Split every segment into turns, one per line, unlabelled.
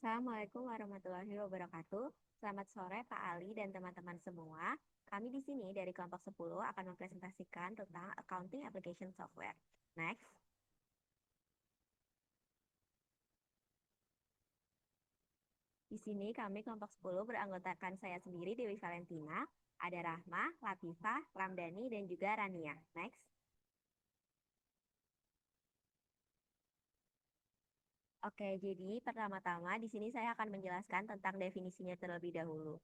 Assalamualaikum warahmatullahi wabarakatuh. Selamat sore Pak Ali dan teman-teman semua. Kami di sini dari kelompok 10 akan mempresentasikan tentang Accounting Application Software. Next. Di sini kami kelompok 10 beranggotakan saya sendiri Dewi Valentina, ada Rahma, Latifah, Ramdhani, dan juga Rania. Next. Oke, jadi pertama-tama di sini saya akan menjelaskan tentang definisinya terlebih dahulu.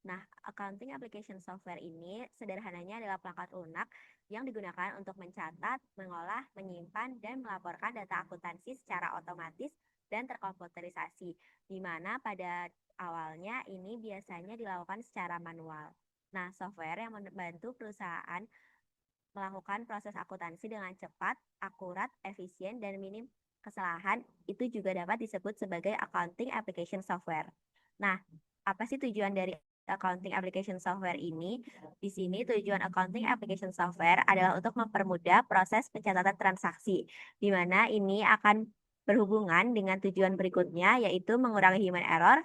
Nah, accounting application software ini sederhananya adalah perangkat lunak yang digunakan untuk mencatat, mengolah, menyimpan, dan melaporkan data akuntansi secara otomatis dan terkomputerisasi, di mana pada awalnya ini biasanya dilakukan secara manual. Nah, software yang membantu perusahaan melakukan proses akuntansi dengan cepat, akurat, efisien, dan minim kesalahan itu juga dapat disebut sebagai accounting application software. Nah, apa sih tujuan dari accounting application software ini? Di sini tujuan accounting application software adalah untuk mempermudah proses pencatatan transaksi, di mana ini akan berhubungan dengan tujuan berikutnya, yaitu mengurangi human error,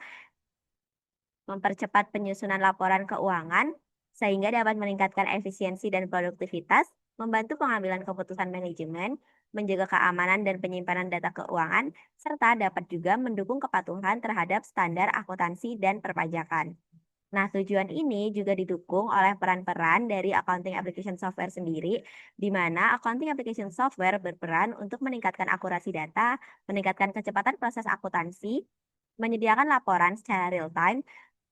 mempercepat penyusunan laporan keuangan, sehingga dapat meningkatkan efisiensi dan produktivitas, membantu pengambilan keputusan manajemen, menjaga keamanan dan penyimpanan data keuangan, serta dapat juga mendukung kepatuhan terhadap standar akuntansi dan perpajakan. Nah, tujuan ini juga didukung oleh peran-peran dari accounting application software sendiri, di mana accounting application software berperan untuk meningkatkan akurasi data, meningkatkan kecepatan proses akuntansi, menyediakan laporan secara real-time,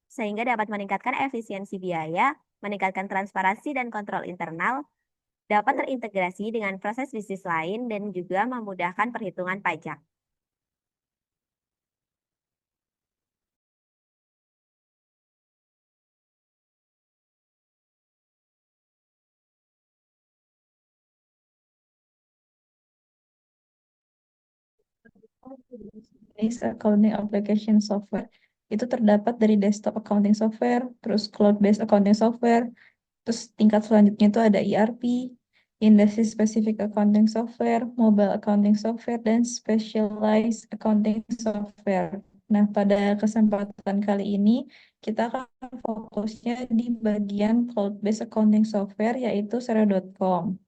sehingga dapat meningkatkan efisiensi biaya, meningkatkan transparansi dan kontrol internal, dapat terintegrasi dengan proses bisnis lain, dan juga memudahkan perhitungan pajak.
Jenis accounting application software itu terdapat dari desktop accounting software, terus cloud-based accounting software, terus tingkat selanjutnya itu ada ERP, industry specific accounting software, mobile accounting software, dan specialized accounting software. Nah, pada kesempatan kali ini kita akan fokusnya di bagian cloud-based accounting software yaitu Xero.com.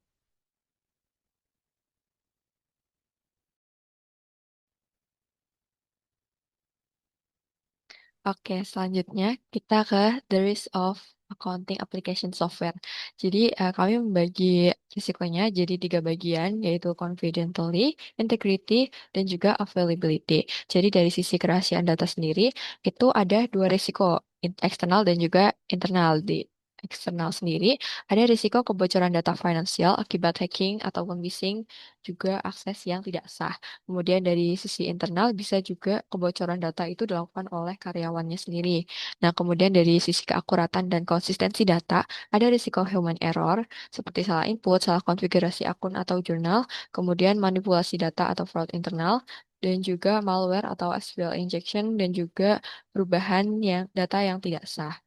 Oke, selanjutnya kita ke the risk of accounting application software. Jadi kami membagi risikonya jadi 3 bagian, yaitu confidentiality, integrity, dan juga availability. Jadi dari sisi kerahasiaan data sendiri, itu ada 2 risiko, eksternal dan juga internal. Di eksternal sendiri, ada risiko kebocoran data finansial akibat hacking ataupun phishing, juga akses yang tidak sah. Kemudian dari sisi internal bisa juga kebocoran data itu dilakukan oleh karyawannya sendiri. Nah, kemudian dari sisi keakuratan dan konsistensi data, ada risiko human error seperti salah input, salah konfigurasi akun atau jurnal, kemudian manipulasi data atau fraud internal, dan juga malware atau SQL injection, dan juga perubahan yang data yang tidak sah.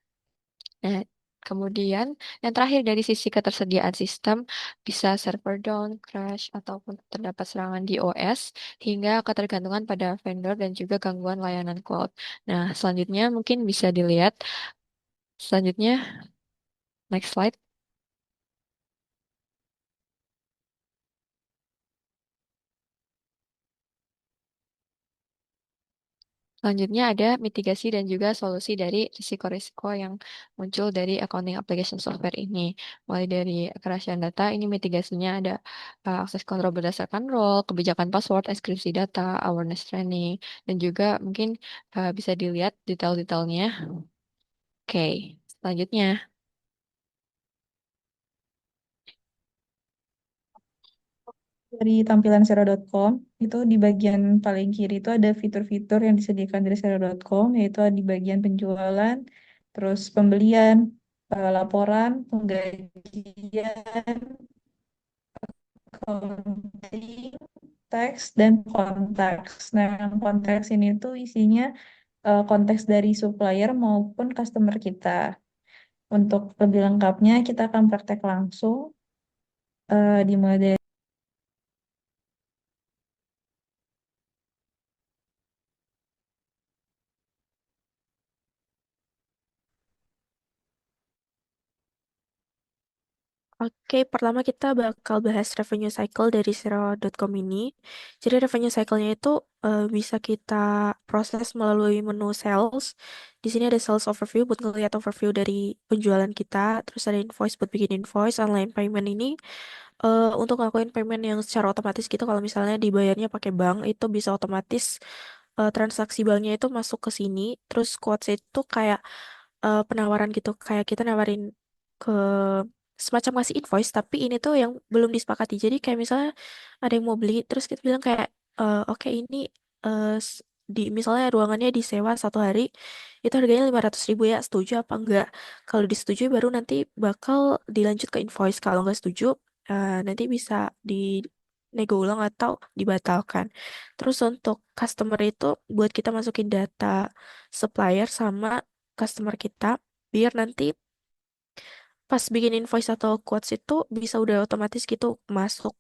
Nah, kemudian yang terakhir dari sisi ketersediaan sistem bisa server down, crash, ataupun terdapat serangan di OS hingga ketergantungan pada vendor dan juga gangguan layanan cloud. Nah, selanjutnya mungkin bisa dilihat selanjutnya next slide. Selanjutnya ada mitigasi dan juga solusi dari risiko-risiko yang muncul dari accounting application software ini. Mulai dari kerahasiaan data, ini mitigasinya ada akses kontrol berdasarkan role, kebijakan password, enkripsi data, awareness training, dan juga mungkin bisa dilihat detail-detailnya. Oke, selanjutnya.
Dari tampilan Xero.com, itu di bagian paling kiri itu ada fitur-fitur yang disediakan dari Xero.com, yaitu di bagian penjualan, terus pembelian, laporan, penggajian, accounting, teks, dan konteks. Nah, yang konteks ini tuh isinya konteks dari supplier maupun customer kita. Untuk lebih lengkapnya, kita akan praktek langsung dimulai dari
Oke, pertama kita bakal bahas revenue cycle dari Zero.com ini. Jadi revenue cycle-nya itu bisa kita proses melalui menu sales. Di sini ada sales overview buat ngeliat overview dari penjualan kita. Terus ada invoice buat bikin invoice. Online payment ini untuk ngelakuin payment yang secara otomatis gitu. Kalau misalnya dibayarnya pakai bank, itu bisa otomatis transaksi banknya itu masuk ke sini. Terus quotes itu kayak penawaran gitu, kayak kita nawarin ke semacam ngasih invoice, tapi ini tuh yang belum disepakati. Jadi kayak misalnya ada yang mau beli, terus kita bilang kayak oke ini di misalnya ruangannya disewa 1 hari, itu harganya 500.000 ya, setuju apa enggak? Kalau disetujui baru nanti bakal dilanjut ke invoice. Kalau nggak setuju, nanti bisa di nego ulang atau dibatalkan. Terus untuk customer itu buat kita masukin data supplier sama customer kita biar nanti pas bikin invoice atau quotes itu bisa udah otomatis gitu masuk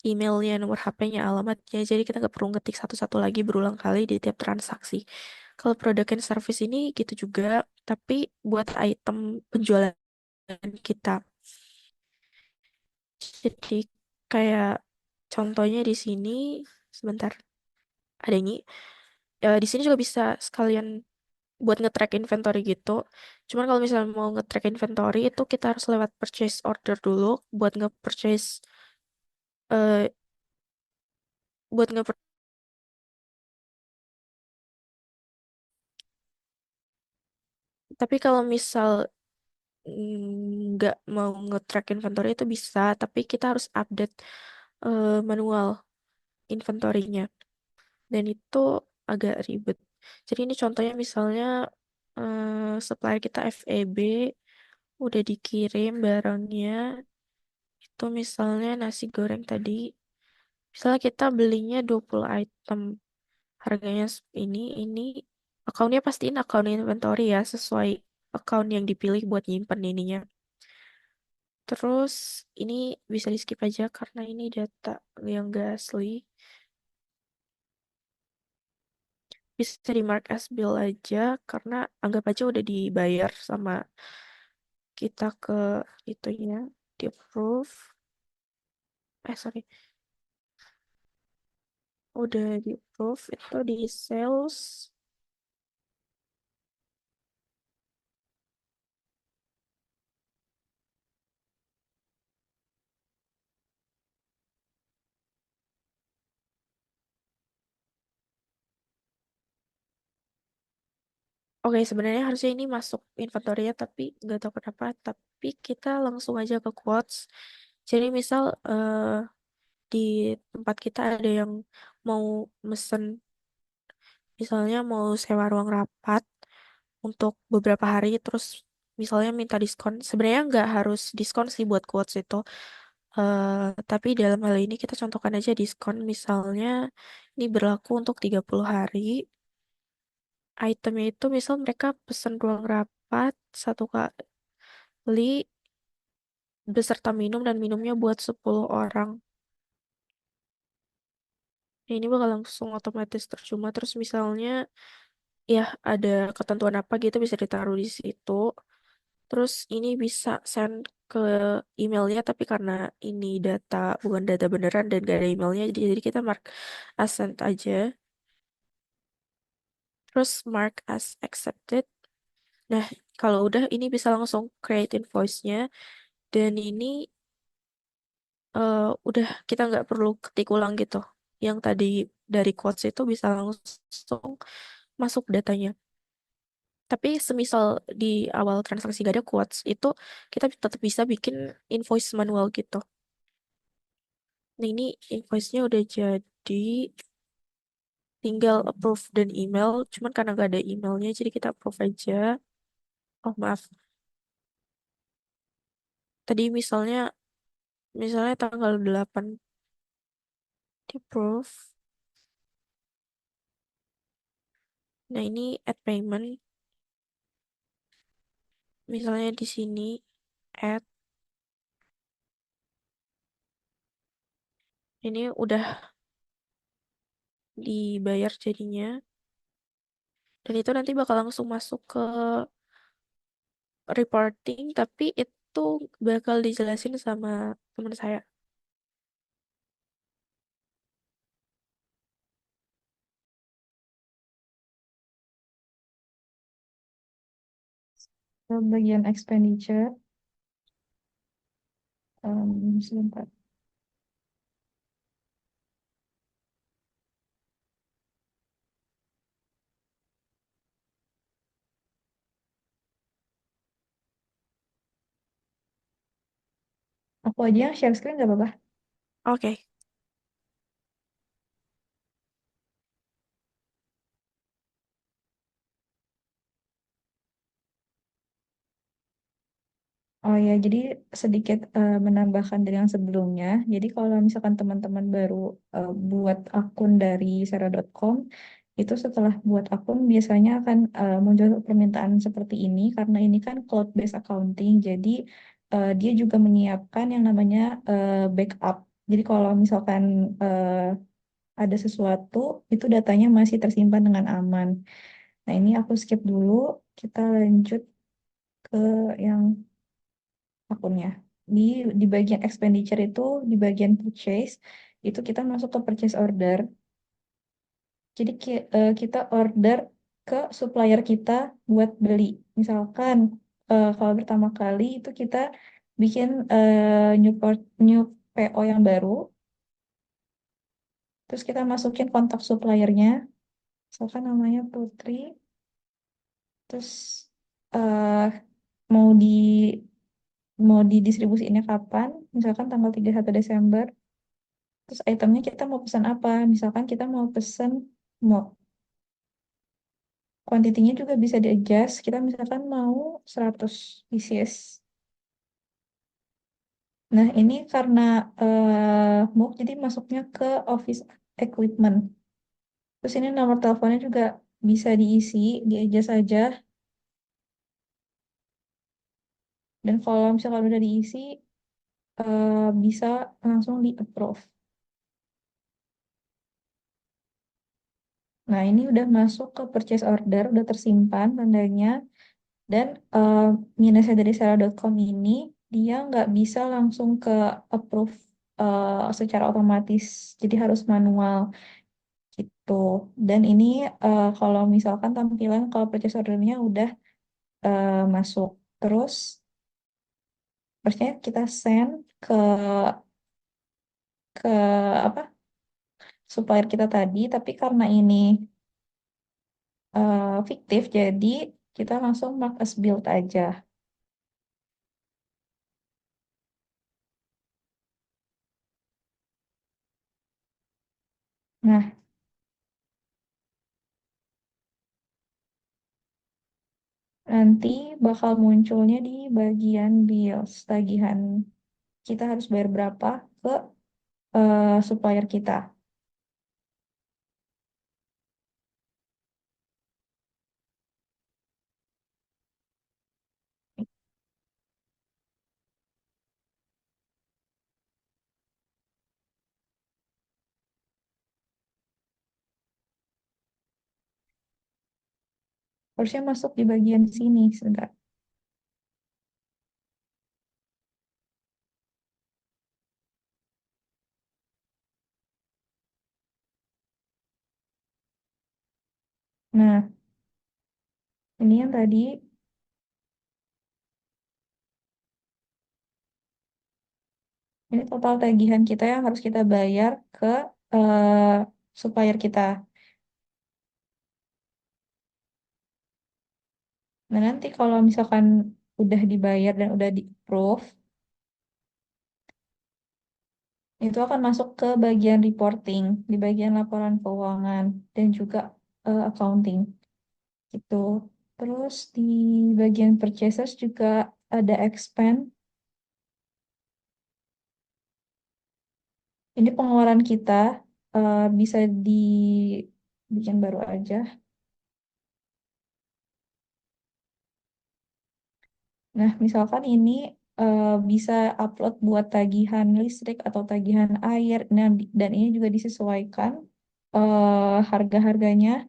emailnya, nomor HP-nya, alamatnya. Jadi kita nggak perlu ngetik satu-satu lagi berulang kali di tiap transaksi. Kalau produk and service ini gitu juga, tapi buat item penjualan kita. Jadi kayak contohnya di sini, sebentar, ada ini. Di sini juga bisa sekalian buat nge-track inventory gitu. Cuman kalau misalnya mau nge-track inventory itu kita harus lewat purchase order dulu buat nge-purchase eh buat nge tapi kalau misal nggak mau nge-track inventory itu bisa, tapi kita harus update manual inventory-nya dan itu agak ribet. Jadi ini contohnya misalnya supplier kita FEB udah dikirim barangnya itu misalnya nasi goreng tadi. Misalnya kita belinya 20 item, harganya ini, akunnya pastiin akun inventory ya, sesuai akun yang dipilih buat nyimpen ininya. Terus ini bisa di skip aja karena ini data yang gak asli. Bisa di mark as bill aja karena anggap aja udah dibayar sama kita ke itunya, di approve. Sorry. Udah di approve itu di sales. Oke, sebenarnya harusnya ini masuk inventory-nya, tapi nggak tahu kenapa. Tapi kita langsung aja ke quotes. Jadi misal di tempat kita ada yang mau mesen, misalnya mau sewa ruang rapat untuk beberapa hari, terus misalnya minta diskon. Sebenarnya nggak harus diskon sih buat quotes itu. Tapi dalam hal ini kita contohkan aja diskon. Misalnya ini berlaku untuk 30 hari. Itemnya itu misal mereka pesen ruang rapat 1 kali beserta minum dan minumnya buat 10 orang. Ya, ini bakal langsung otomatis tercuma. Terus misalnya ya ada ketentuan apa gitu bisa ditaruh di situ. Terus ini bisa send ke emailnya tapi karena ini data bukan data beneran dan gak ada emailnya jadi kita mark as sent aja. Terus mark as accepted. Nah, kalau udah ini bisa langsung create invoice-nya dan ini udah kita nggak perlu ketik ulang gitu. Yang tadi dari quotes itu bisa langsung masuk datanya. Tapi semisal di awal transaksi gak ada quotes itu kita tetap bisa bikin invoice manual gitu. Nah ini invoice-nya udah jadi, tinggal approve dan email. Cuman karena gak ada emailnya jadi kita approve aja. Oh maaf, tadi misalnya tanggal 8 di approve. Nah ini add payment. Misalnya di sini add. Ini udah dibayar jadinya. Dan itu nanti bakal langsung masuk ke reporting, tapi tuh bakal dijelasin sama teman saya.
Ke bagian expenditure, sebentar. Aku aja yang share screen nggak apa-apa.
Oke.
Oh ya, jadi sedikit menambahkan dari yang sebelumnya. Jadi kalau misalkan teman-teman baru buat akun dari Sera.com, itu setelah buat akun biasanya akan muncul permintaan seperti ini karena ini kan cloud-based accounting. Jadi dia juga menyiapkan yang namanya backup. Jadi kalau misalkan ada sesuatu, itu datanya masih tersimpan dengan aman. Nah, ini aku skip dulu. Kita lanjut ke yang akunnya. Di bagian expenditure itu, di bagian purchase, itu kita masuk ke purchase order. Jadi kita order ke supplier kita buat beli. Misalkan kalau pertama kali itu kita bikin new PO yang baru, terus kita masukin kontak suppliernya, misalkan namanya Putri, terus eh mau di mau didistribusiinnya kapan, misalkan tanggal 31 Desember. Terus itemnya kita mau pesan apa? Misalkan kita mau pesan mau kuantitinya juga bisa di-adjust. Kita misalkan mau 100 pieces. Nah, ini karena move jadi masuknya ke office equipment. Terus ini nomor teleponnya juga bisa diisi, di-adjust aja. Dan kalau misalkan udah diisi, bisa langsung di-approve. Nah, ini udah masuk ke purchase order, udah tersimpan tandanya. Dan minusnya dari Sera.com ini, dia nggak bisa langsung ke approve secara otomatis. Jadi harus manual gitu. Dan ini kalau misalkan tampilan kalau purchase ordernya udah masuk. Terus, harusnya kita send ke apa supplier kita tadi, tapi karena ini fiktif, jadi kita langsung mark as billed aja. Nah, nanti bakal munculnya di bagian bills, tagihan kita harus bayar berapa ke supplier kita. Harusnya masuk di bagian sini, sebentar. Nah, ini yang tadi, ini total tagihan kita yang harus kita bayar ke supplier kita. Nah, nanti kalau misalkan udah dibayar dan udah di-approve, itu akan masuk ke bagian reporting, di bagian laporan keuangan, dan juga accounting. Gitu. Terus di bagian purchases juga ada expense. Ini pengeluaran kita bisa dibikin baru aja. Nah, misalkan ini bisa upload buat tagihan listrik atau tagihan air. Nah, dan ini juga disesuaikan harga-harganya.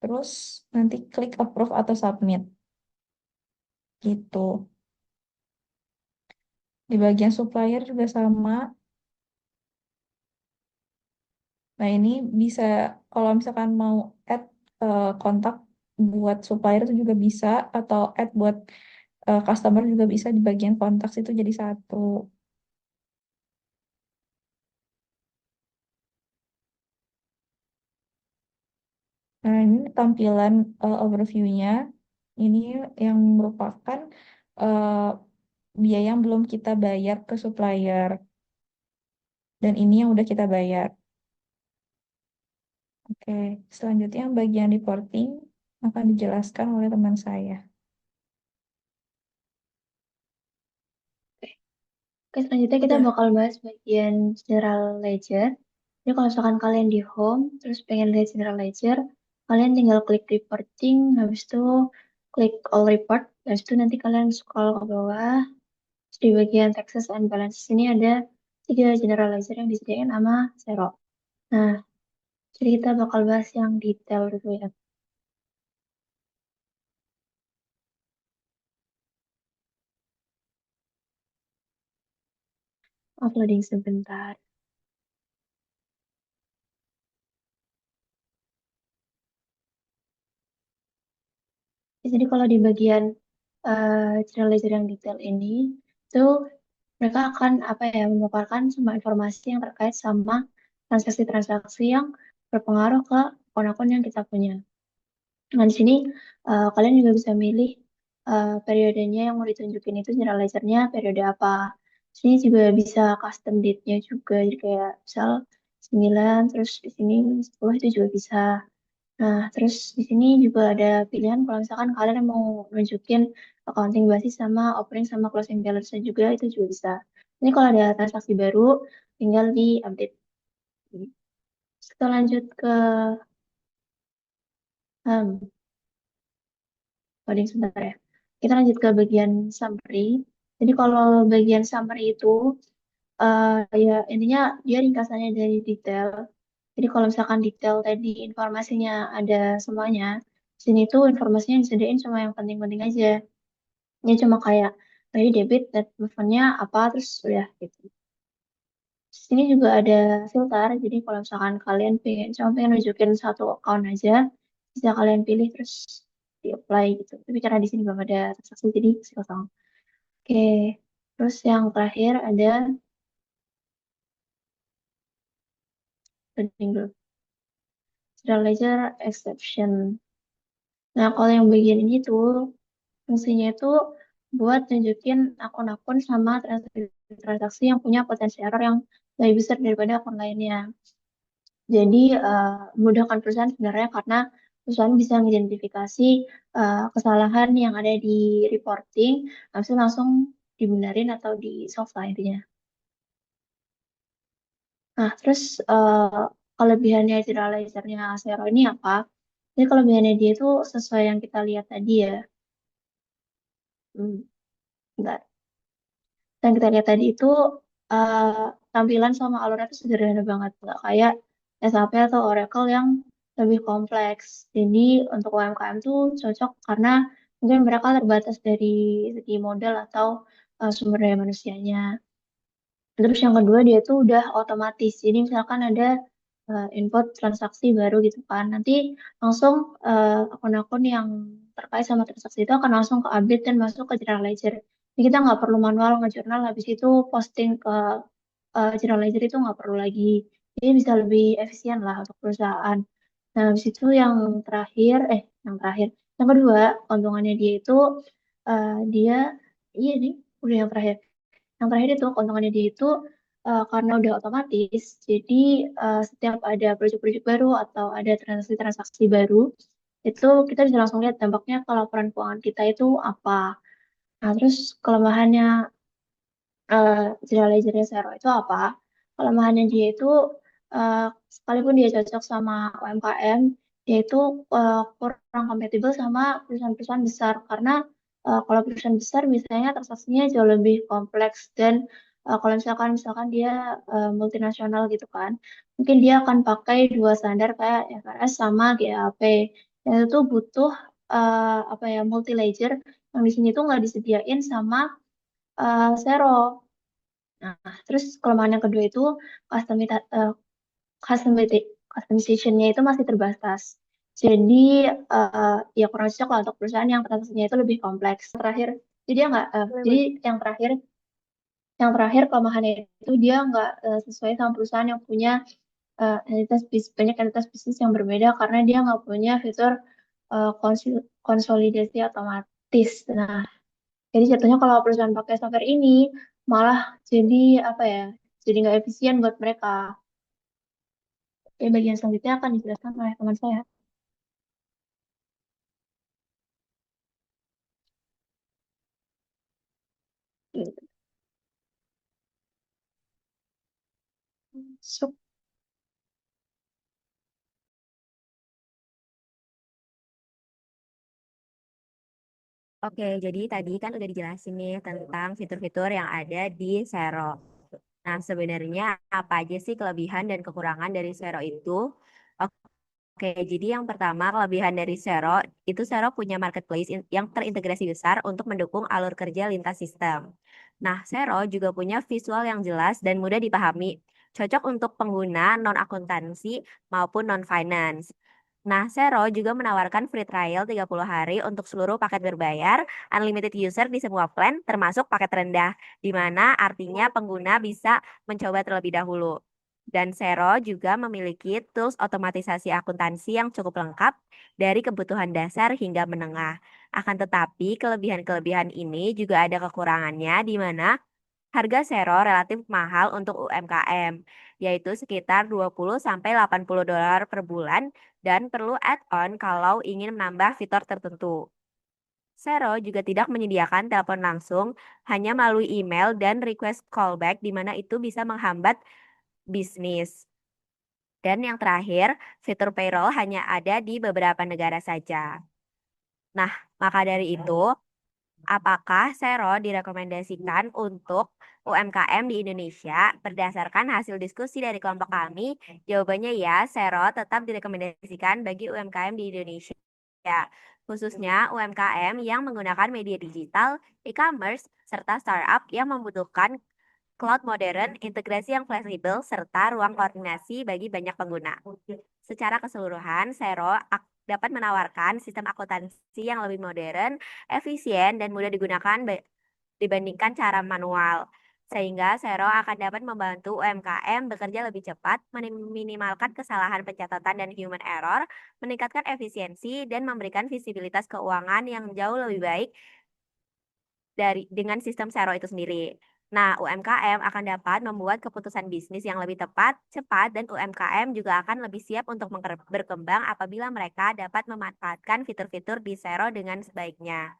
Terus nanti klik approve atau submit. Gitu. Di bagian supplier juga sama. Nah, ini bisa kalau misalkan mau add kontak buat supplier itu juga bisa, atau add buat customer juga bisa di bagian kontak itu jadi satu. Nah, ini tampilan overview-nya. Ini yang merupakan eh, biaya yang belum kita bayar ke supplier. Dan ini yang udah kita bayar. Oke, selanjutnya yang bagian reporting akan dijelaskan oleh teman saya.
Oke, selanjutnya kita
Udah.
bakal bahas bagian general ledger. Jadi kalau misalkan kalian di home, terus pengen lihat general ledger, kalian tinggal klik reporting, habis itu klik all report, habis itu nanti kalian scroll ke bawah. Terus di bagian taxes and balances ini ada 3 general ledger yang disediakan sama Xero. Nah, jadi kita bakal bahas yang detail dulu ya. Uploading sebentar. Jadi kalau di bagian general ledger yang detail ini, itu mereka akan apa ya memaparkan semua informasi yang terkait sama transaksi-transaksi yang berpengaruh ke akun-akun yang kita punya. Nah, di sini kalian juga bisa milih periodenya yang mau ditunjukin itu general ledger-nya periode apa. Di sini juga bisa custom date-nya juga, jadi kayak misal 9, terus di sini 10 itu juga bisa. Nah, terus di sini juga ada pilihan kalau misalkan kalian mau nunjukin accounting basis sama opening sama closing balance juga itu juga bisa. Ini kalau ada transaksi baru tinggal di update. Kita lanjut ke coding sebentar ya. Kita lanjut ke bagian summary. Jadi kalau bagian summary itu ya intinya dia ringkasannya dari detail. Jadi kalau misalkan detail tadi informasinya ada semuanya, di sini tuh informasinya disediain cuma yang penting-penting aja. Ini cuma kayak tadi debit, net movement-nya apa, terus udah gitu. Di sini juga ada filter, jadi kalau misalkan kalian pengen nunjukin satu account aja, bisa kalian pilih terus di apply gitu. Tapi karena di sini belum ada transaksi, jadi masih kosong. Oke, terus yang terakhir ada pending dulu. General ledger exception. Nah, kalau yang bagian ini tuh fungsinya itu buat nunjukin akun-akun sama transaksi yang punya potensi error yang lebih besar daripada akun lainnya. Jadi memudahkan perusahaan sebenarnya karena perusahaan bisa mengidentifikasi kesalahan yang ada di reporting, habis itu langsung dibenerin atau di solve lah intinya. Nah, terus kelebihannya general ledger-nya Xero ini apa? Jadi kelebihannya dia itu sesuai yang kita lihat tadi ya. Hmm, bentar. Yang kita lihat tadi itu eh, tampilan sama alurnya itu sederhana banget, nggak kayak SAP atau Oracle yang lebih kompleks. Jadi untuk UMKM tuh cocok karena mungkin mereka terbatas dari segi modal atau sumber daya manusianya. Terus yang kedua dia tuh udah otomatis. Jadi misalkan ada input transaksi baru gitu kan, nanti langsung akun-akun yang terkait sama transaksi itu akan langsung ke update dan masuk ke general ledger. Jadi kita nggak perlu manual ngejurnal habis itu posting ke general ledger itu nggak perlu lagi. Jadi bisa lebih efisien lah untuk perusahaan. Nah, habis itu yang terakhir, yang kedua, keuntungannya dia itu dia, iya nih, udah yang terakhir. Yang terakhir itu keuntungannya dia itu karena udah otomatis, jadi setiap ada proyek-proyek baru atau ada transaksi-transaksi baru, itu kita bisa langsung lihat dampaknya ke laporan keuangan kita itu apa. Nah, terus kelemahannya general ledger Xero itu apa? Kelemahannya dia itu eh, sekalipun dia cocok sama UMKM, dia itu kurang kompatibel sama perusahaan-perusahaan besar karena kalau perusahaan besar biasanya transaksinya jauh lebih kompleks dan kalau misalkan dia multinasional gitu kan, mungkin dia akan pakai dua standar kayak IFRS sama GAAP. Dan itu butuh apa ya multi ledger yang di sini tuh nggak disediain sama Xero. Nah, terus kelemahan yang kedua itu customita- eh, customization-nya itu masih terbatas. Jadi ya kurang cocok lah untuk perusahaan yang transaksinya itu lebih kompleks. Terakhir, jadi ya nggak, jadi yang terakhir kelemahannya itu dia nggak sesuai sama perusahaan yang punya banyak entitas bisnis yang berbeda karena dia nggak punya fitur konsolidasi otomatis. Nah, jadi jatuhnya kalau perusahaan pakai software ini malah jadi apa ya? Jadi nggak efisien buat mereka. Bagian selanjutnya akan dijelaskan oleh teman saya. Gitu. So,
Oke, jadi tadi kan udah dijelasin nih tentang fitur-fitur yang ada di Sero. Nah, sebenarnya apa aja sih kelebihan dan kekurangan dari Sero itu? Oke, jadi yang pertama kelebihan dari Sero, itu Sero punya marketplace yang terintegrasi besar untuk mendukung alur kerja lintas sistem. Nah, Sero juga punya visual yang jelas dan mudah dipahami, cocok untuk pengguna non-akuntansi maupun non-finance. Nah, Sero juga menawarkan free trial 30 hari untuk seluruh paket berbayar, unlimited user di semua plan, termasuk paket rendah, di mana artinya pengguna bisa mencoba terlebih dahulu. Dan Sero juga memiliki tools otomatisasi akuntansi yang cukup lengkap dari kebutuhan dasar hingga menengah. Akan tetapi, kelebihan-kelebihan ini juga ada kekurangannya di mana harga Sero relatif mahal untuk UMKM, yaitu sekitar 20 sampai 80 dolar per bulan dan perlu add-on kalau ingin menambah fitur tertentu. Sero juga tidak menyediakan telepon langsung, hanya melalui email dan request callback di mana itu bisa menghambat bisnis. Dan yang terakhir, fitur payroll hanya ada di beberapa negara saja. Nah, maka dari itu, apakah Sero direkomendasikan untuk UMKM di Indonesia? Berdasarkan hasil diskusi dari kelompok kami, jawabannya ya, Sero tetap direkomendasikan bagi UMKM di Indonesia. Khususnya UMKM yang menggunakan media digital, e-commerce, serta startup yang membutuhkan cloud modern, integrasi yang fleksibel, serta ruang koordinasi bagi banyak pengguna. Secara keseluruhan, Sero dapat menawarkan sistem akuntansi yang lebih modern, efisien, dan mudah digunakan dibandingkan cara manual. Sehingga Sero akan dapat membantu UMKM bekerja lebih cepat, meminimalkan kesalahan pencatatan dan human error, meningkatkan efisiensi, dan memberikan visibilitas keuangan yang jauh lebih baik dengan sistem Sero itu sendiri. Nah, UMKM akan dapat membuat keputusan bisnis yang lebih tepat, cepat, dan UMKM juga akan lebih siap untuk berkembang apabila mereka dapat memanfaatkan fitur-fitur di Sero dengan sebaiknya.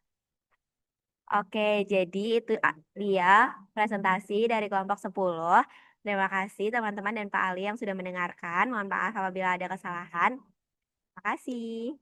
Oke, jadi itu dia presentasi dari kelompok 10. Terima kasih teman-teman dan Pak Ali yang sudah mendengarkan. Mohon maaf apabila ada kesalahan. Terima kasih.